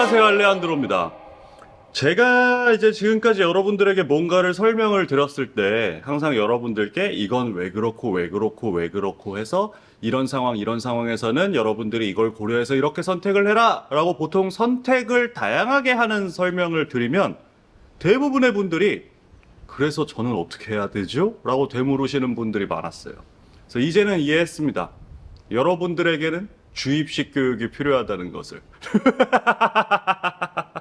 안녕하세요, 알레한드로입니다. 제가 이제 지금까지 여러분들에게 뭔가를 설명을 드렸을 때 항상 여러분들께 이건 왜 그렇고 해서 이런 상황에서는 여러분들이 이걸 고려해서 이렇게 선택을 해라 라고 보통 선택을 다양하게 하는 설명을 드리면 대부분의 분들이 그래서 저는 어떻게 해야 되죠? 라고 되물으시는 분들이 많았어요. 그래서 이제는 이해했습니다. 여러분들에게는 주입식 교육이 필요하다는 것을.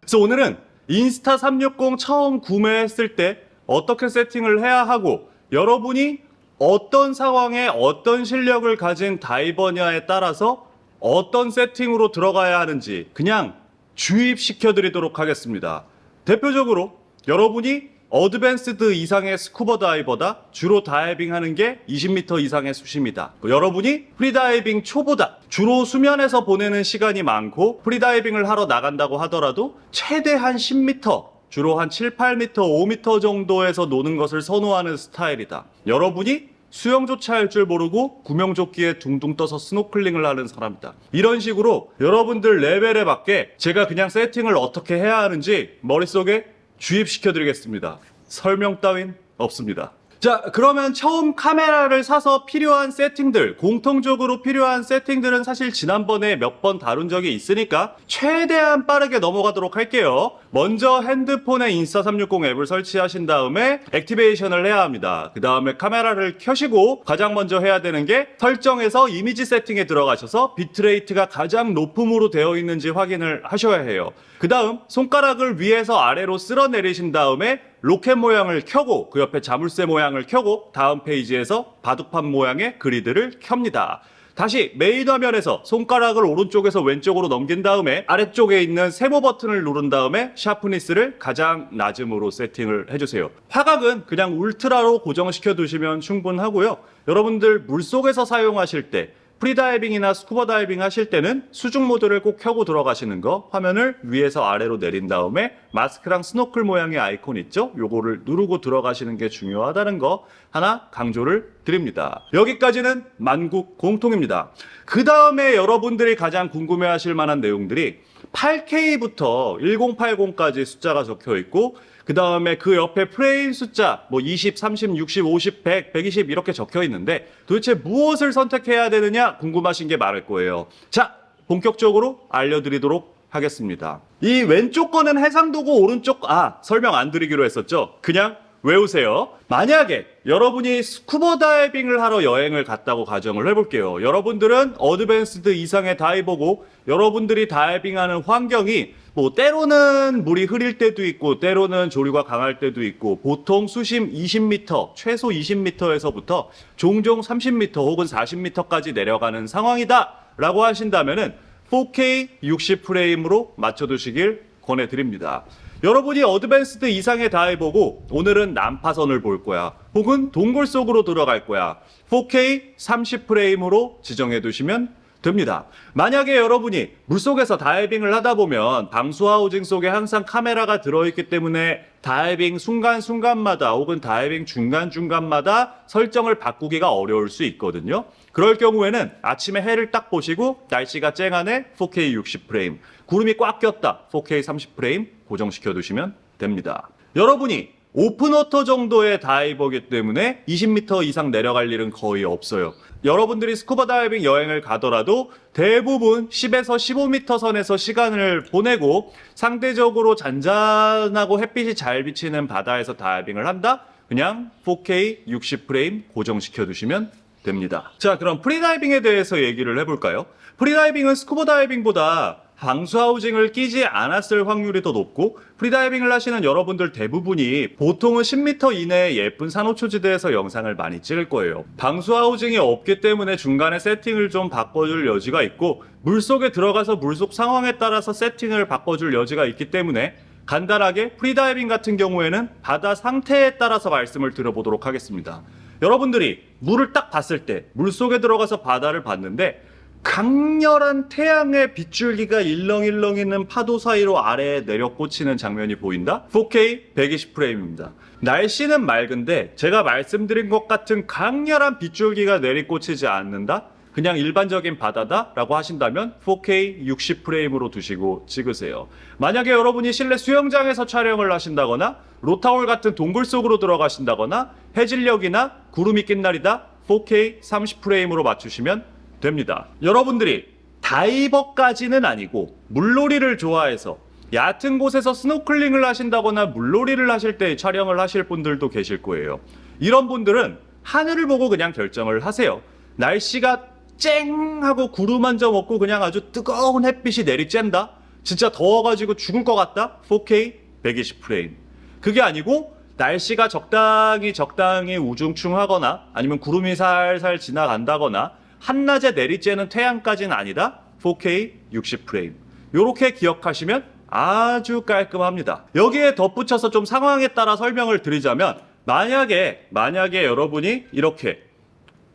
그래서 오늘은 인스타 360 처음 구매했을 때 어떻게 세팅을 해야 하고 여러분이 어떤 상황에 어떤 실력을 가진 다이버냐에 따라서 어떤 세팅으로 들어가야 하는지 그냥 주입시켜 드리도록 하겠습니다. 대표적으로 여러분이 어드밴스드 이상의 스쿠버 다이버다. 주로 다이빙 하는 게 20m 이상의 수심이다. 여러분이 프리다이빙 초보다. 주로 수면에서 보내는 시간이 많고 프리다이빙을 하러 나간다고 하더라도 최대한 10m, 주로 한 7, 8m, 5m 정도에서 노는 것을 선호하는 스타일이다. 여러분이 수영조차 할 줄 모르고 구명조끼에 둥둥 떠서 스노클링을 하는 사람이다. 이런 식으로 여러분들 레벨에 맞게 제가 그냥 세팅을 어떻게 해야 하는지 머릿속에 주입시켜 드리겠습니다. 설명 따윈 없습니다. 자, 그러면 처음 카메라를 사서 필요한 세팅들, 공통적으로 필요한 세팅들은 사실 지난번에 몇 번 다룬 적이 있으니까 최대한 빠르게 넘어가도록 할게요. 먼저 핸드폰에 인스타360 앱을 설치하신 다음에 액티베이션을 해야 합니다. 그 다음에 카메라를 켜시고 가장 먼저 해야 되는 게 설정에서 이미지 세팅에 들어가셔서 비트레이트가 가장 높음으로 되어 있는지 확인을 하셔야 해요. 그 다음 손가락을 위에서 아래로 쓸어내리신 다음에 로켓 모양을 켜고 그 옆에 자물쇠 모양을 켜고 다음 페이지에서 바둑판 모양의 그리드를 켭니다. 다시 메인 화면에서 손가락을 오른쪽에서 왼쪽으로 넘긴 다음에 아래쪽에 있는 세모 버튼을 누른 다음에 샤프니스를 가장 낮음으로 세팅을 해주세요. 화각은 그냥 울트라로 고정시켜 두시면 충분하고요. 여러분들 물속에서 사용하실 때 프리다이빙이나 스쿠버 다이빙 하실 때는 수중 모드를 꼭 켜고 들어가시는 거, 화면을 위에서 아래로 내린 다음에 마스크랑 스노클 모양의 아이콘 있죠? 요거를 누르고 들어가시는 게 중요하다는 거 하나 강조를 드립니다. 여기까지는 만국 공통입니다. 그 다음에 여러분들이 가장 궁금해하실 만한 내용들이 8K부터 1080까지 숫자가 적혀 있고 그 다음에 그 옆에 프레임 숫자 뭐 20, 30, 60, 50, 100, 120 이렇게 적혀 있는데 도대체 무엇을 선택해야 되느냐 궁금하신 게 많을 거예요. 자, 본격적으로 알려드리도록 하겠습니다. 이 왼쪽 거는 해상도고 오른쪽 설명 안 드리기로 했었죠. 그냥 외우세요. 만약에 여러분이 스쿠버 다이빙을 하러 여행을 갔다고 가정을 해볼게요. 여러분들은 어드밴스드 이상의 다이버고 여러분들이 다이빙하는 환경이 뭐 때로는 물이 흐릴 때도 있고 때로는 조류가 강할 때도 있고 보통 수심 20m, 최소 20m에서부터 종종 30m 혹은 40m까지 내려가는 상황이다 라고 하신다면은 4K 60프레임으로 맞춰두시길 권해드립니다. 여러분이 어드밴스드 이상의 다이버고 오늘은 난파선을 볼 거야. 혹은 동굴 속으로 들어갈 거야. 4K 30프레임으로 지정해 두시면 됩니다. 만약에 여러분이 물속에서 다이빙을 하다 보면 방수 하우징 속에 항상 카메라가 들어있기 때문에 다이빙 순간순간마다 혹은 다이빙 중간중간마다 설정을 바꾸기가 어려울 수 있거든요. 그럴 경우에는 아침에 해를 딱 보시고 날씨가 쨍하네 4K 60프레임, 구름이 꽉 꼈다 4K 30프레임 고정시켜 두시면 됩니다. 여러분이 오픈워터 정도의 다이버기 때문에 20m 이상 내려갈 일은 거의 없어요. 여러분들이 스쿠버 다이빙 여행을 가더라도 대부분 10에서 15m 선에서 시간을 보내고 상대적으로 잔잔하고 햇빛이 잘 비치는 바다에서 다이빙을 한다? 그냥 4K 60프레임 고정시켜 두시면 됩니다. 자, 그럼 프리다이빙에 대해서 얘기를 해볼까요? 프리다이빙은 스쿠버 다이빙보다 방수 하우징을 끼지 않았을 확률이 더 높고 프리다이빙을 하시는 여러분들 대부분이 보통은 10m 이내의 예쁜 산호초지대에서 영상을 많이 찍을 거예요. 방수 하우징이 없기 때문에 중간에 세팅을 좀 바꿔줄 여지가 있고 물속에 들어가서 물속 상황에 따라서 세팅을 바꿔줄 여지가 있기 때문에 간단하게 프리다이빙 같은 경우에는 바다 상태에 따라서 말씀을 드려보도록 하겠습니다. 여러분들이 물을 딱 봤을 때 물속에 들어가서 바다를 봤는데 강렬한 태양의 빗줄기가 일렁일렁 있는 파도 사이로 아래에 내려 꽂히는 장면이 보인다? 4K 120프레임입니다. 날씨는 맑은데 제가 말씀드린 것 같은 강렬한 빗줄기가 내리꽂히지 않는다? 그냥 일반적인 바다다 라고 하신다면 4K 60프레임으로 두시고 찍으세요. 만약에 여러분이 실내 수영장에서 촬영을 하신다거나 로타올 같은 동굴 속으로 들어가신다거나 해질녘이나 구름이 낀 날이다 4K 30프레임으로 맞추시면 됩니다. 여러분들이 다이버까지는 아니고 물놀이를 좋아해서 얕은 곳에서 스노클링을 하신다거나 물놀이를 하실 때 촬영을 하실 분들도 계실 거예요. 이런 분들은 하늘을 보고 그냥 결정을 하세요. 날씨가 쨍 하고 구름 한 점 없고 그냥 아주 뜨거운 햇빛이 내리쬐다, 진짜 더워가지고 죽을 것 같다, 4K 120프레임. 그게 아니고 날씨가 적당히 우중충하거나 아니면 구름이 살살 지나간다거나 한낮에 내리쬐는 태양까지는 아니다, 4K 60프레임. 요렇게 기억하시면 아주 깔끔합니다. 여기에 덧붙여서 좀 상황에 따라 설명을 드리자면, 만약에 여러분이 이렇게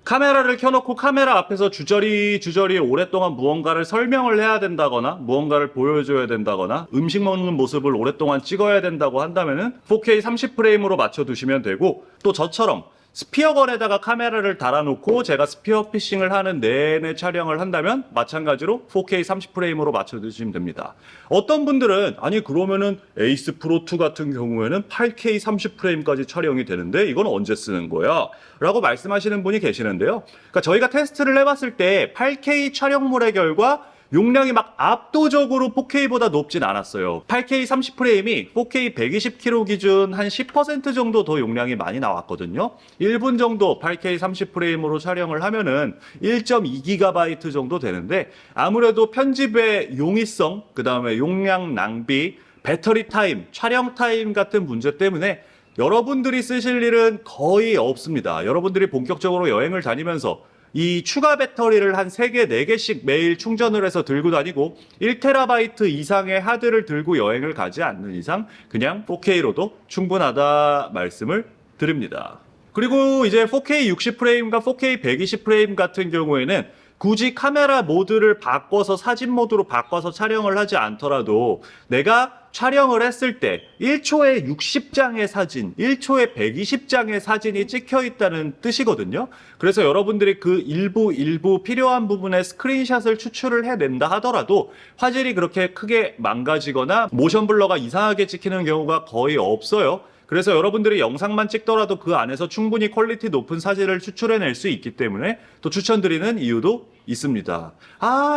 카메라를 켜놓고 카메라 앞에서 주저리 오랫동안 무언가를 설명을 해야 된다거나 무언가를 보여줘야 된다거나 음식 먹는 모습을 오랫동안 찍어야 된다고 한다면은 4K 30프레임으로 맞춰두시면 되고, 또 저처럼 스피어건에다가 카메라를 달아놓고 제가 스피어 피싱을 하는 내내 촬영을 한다면 마찬가지로 4K 30프레임으로 맞춰두시면 됩니다. 어떤 분들은 아니 그러면은 에이스 프로2 같은 경우에는 8K 30프레임까지 촬영이 되는데 이건 언제 쓰는 거야? 라고 말씀하시는 분이 계시는데요. 그러니까 저희가 테스트를 해봤을 때 8K 촬영물의 결과 용량이 막 압도적으로 4K보다 높진 않았어요. 8K 30프레임이 4K 120kg 기준 한 10% 정도 더 용량이 많이 나왔거든요. 1분 정도 8K 30프레임으로 촬영을 하면은 1.2GB 정도 되는데, 아무래도 편집의 용이성, 그 다음에 용량 낭비, 배터리 타임, 촬영 타임 같은 문제 때문에 여러분들이 쓰실 일은 거의 없습니다. 여러분들이 본격적으로 여행을 다니면서 이 추가 배터리를 한 3개, 4개씩 매일 충전을 해서 들고 다니고 1TB 이상의 하드를 들고 여행을 가지 않는 이상 그냥 4K로도 충분하다 말씀을 드립니다. 그리고 이제 4K 60프레임과 4K 120프레임 같은 경우에는 굳이 카메라 모드를 바꿔서 사진 모드로 바꿔서 촬영을 하지 않더라도 내가 촬영을 했을 때 1초에 60장의 사진, 1초에 120장의 사진이 찍혀 있다는 뜻이거든요. 그래서 여러분들이 그 일부 필요한 부분에 스크린샷을 추출을 해낸다 하더라도 화질이 그렇게 크게 망가지거나 모션 블러가 이상하게 찍히는 경우가 거의 없어요. 그래서 여러분들이 영상만 찍더라도 그 안에서 충분히 퀄리티 높은 사진을 추출해낼 수 있기 때문에 또 추천드리는 이유도 있습니다.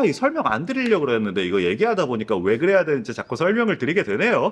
이 설명 안 드리려고 그랬는데 이거 얘기하다 보니까 왜 그래야 되는지 자꾸 설명을 드리게 되네요.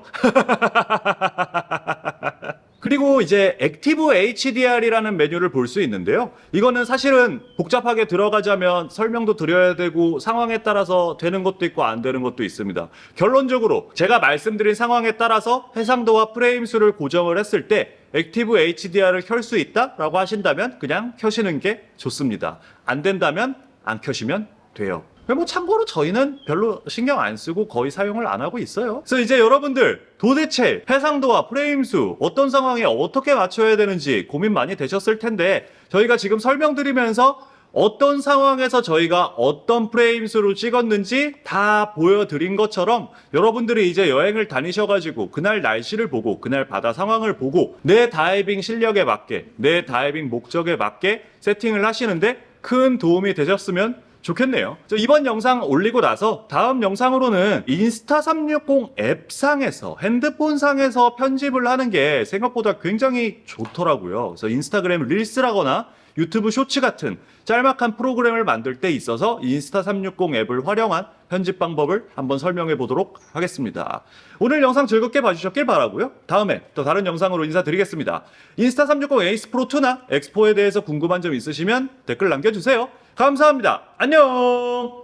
그리고 이제 액티브 HDR이라는 메뉴를 볼 수 있는데요. 이거는 사실은 복잡하게 들어가자면 설명도 드려야 되고 상황에 따라서 되는 것도 있고 안 되는 것도 있습니다. 결론적으로 제가 말씀드린 상황에 따라서 해상도와 프레임 수를 고정을 했을 때 액티브 HDR을 켤 수 있다라고 하신다면 그냥 켜시는 게 좋습니다. 안 된다면 안 켜시면 돼요. 뭐 참고로 저희는 별로 신경 안 쓰고 거의 사용을 안 하고 있어요. 그래서 이제 여러분들 도대체 해상도와 프레임수 어떤 상황에 어떻게 맞춰야 되는지 고민 많이 되셨을 텐데, 저희가 지금 설명드리면서 어떤 상황에서 저희가 어떤 프레임수로 찍었는지 다 보여드린 것처럼 여러분들이 이제 여행을 다니셔가지고 그날 날씨를 보고 그날 바다 상황을 보고 내 다이빙 실력에 맞게 내 다이빙 목적에 맞게 세팅을 하시는데 큰 도움이 되셨으면 좋겠네요. 이번 영상 올리고 나서 다음 영상으로는 인스타360 앱상에서 핸드폰상에서 편집을 하는 게 생각보다 굉장히 좋더라고요. 그래서 인스타그램 릴스라거나 유튜브 쇼츠 같은 짤막한 프로그램을 만들 때 있어서 인스타360 앱을 활용한 편집 방법을 한번 설명해 보도록 하겠습니다. 오늘 영상 즐겁게 봐주셨길 바라고요. 다음에 또 다른 영상으로 인사드리겠습니다. 인스타360 에이스 프로2나 엑스포에 대해서 궁금한 점 있으시면 댓글 남겨주세요. 감사합니다. 안녕!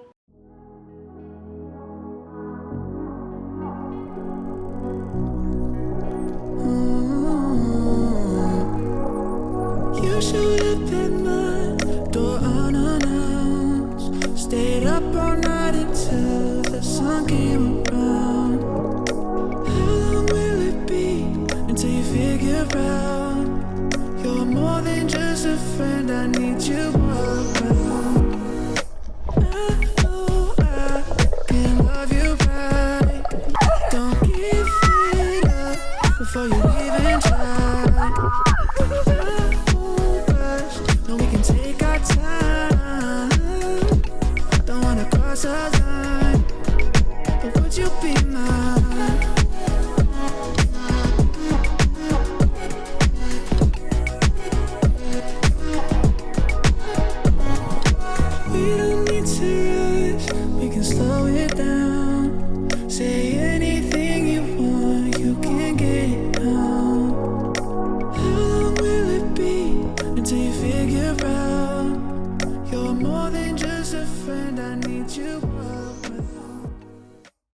You showed up at my door unannounced. Stayed up all night until the sun came around. How long will it be until you figure out you're more than just a friend? I need you around. I know I can love you right. Don't give it up before you even try. No, we can take our time. would you be